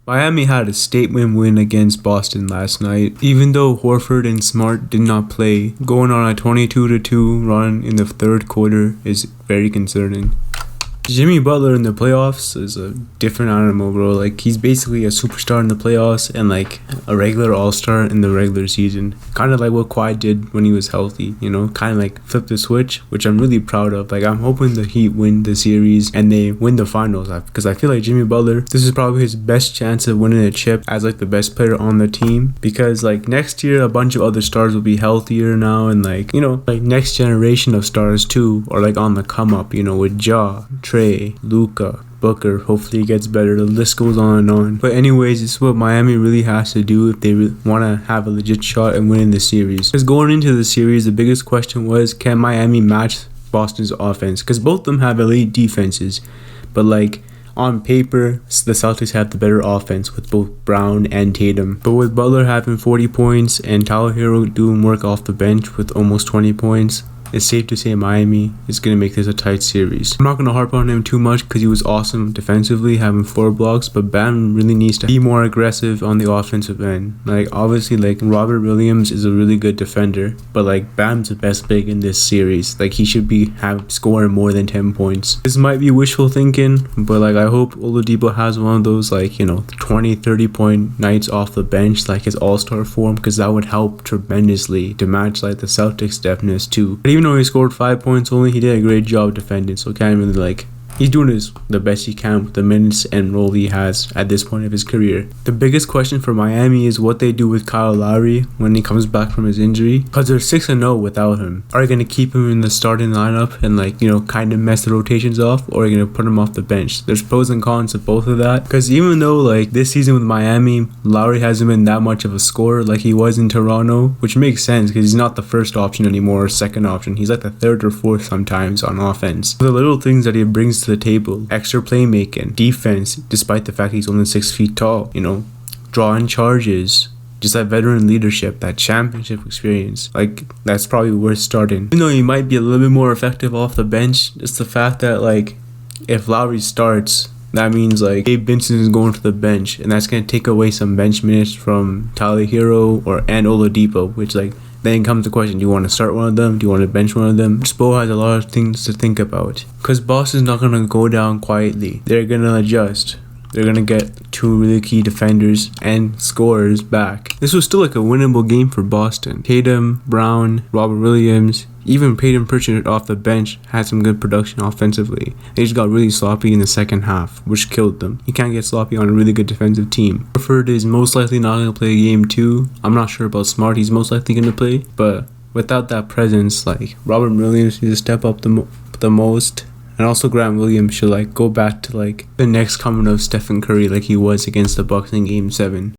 Miami had a statement win against Boston last night. Even though Horford and Smart did not play, going on a 22-2 run in the third quarter is very concerning. Jimmy Butler in the playoffs is a different animal, bro. Like, he's basically a superstar in the playoffs and like a regular all-star in the regular season. Kind of like what Kawhi did when he was healthy, you know, kind of like flip the switch, which I'm really proud of. Like, I'm hoping the Heat win the series and they win the finals, because I feel like Jimmy Butler, this is probably his best chance of winning a chip as like the best player on the team, because like next year a bunch of other stars will be healthier now, and like, you know, like next generation of stars too are like on the come up, you know, with Ja, Trey, Luka, Booker. Hopefully it gets better. The list goes on and on. But anyways, this is what Miami really has to do if they want to have a legit shot at winning the series. Because going into the series, the biggest question was, can Miami match Boston's offense? Because both of them have elite defenses, but like on paper, the Celtics have the better offense with both Brown and Tatum. But with Butler having 40 points and Tyler Hero doing work off the bench with almost 20 points, it's safe to say Miami is going to make this a tight series. I'm not going to harp on him too much because he was awesome defensively, having 4 blocks, but Bam really needs to be more aggressive on the offensive end. Like, obviously, like, Robert Williams is a really good defender, but like, Bam's the best big in this series. Like, he should be scoring more than 10 points. This might be wishful thinking, but like, I hope Oladipo has one of those, like, you know, 20-30 point nights off the bench, like his all-star form, because that would help tremendously to match like the Celtics' deftness too. But even though he scored 5 points only, he did a great job defending, so can't really like, he's doing the best he can with the minutes and role he has at this point of his career. The biggest question for Miami is what they do with Kyle Lowry when he comes back from his injury, because they're 6-0 without him. Are they going to keep him in the starting lineup and like, you know, kind of mess the rotations off, or are they going to put him off the bench? There's pros and cons of both of that, because even though like this season with Miami, Lowry hasn't been that much of a scorer like he was in Toronto, which makes sense because he's not the first option anymore or second option. He's like the third or fourth sometimes on offense. The little things that he brings to the table, extra playmaking, defense, despite the fact he's only 6 feet tall, you know, drawing charges, just that veteran leadership, that championship experience, like, that's probably worth starting. Even though he might be a little bit more effective off the bench, just the fact that like, if Lowry starts, that means like Gabe Vincent is going to the bench, and that's going to take away some bench minutes from Tyler Hero and Oladipo, which like, then comes the question, do you want to start one of them? Do you want to bench one of them? Spo has a lot of things to think about, because Boston's not going to go down quietly. They're going to adjust. They're going to get 2 really key defenders and scorers back. This was still like a winnable game for Boston. Tatum, Brown, Robert Williams, even Peyton Pritchard off the bench had some good production offensively. They just got really sloppy in the second half, which killed them. You can't get sloppy on a really good defensive team. Horford is most likely not going to play game 2. I'm not sure about Smart. He's most likely going to play, but without that presence, like, Robert Williams needs to step up the most. And also Grant Williams should like go back to like the next coming of Stephen Curry like he was against the Bucks in game 7.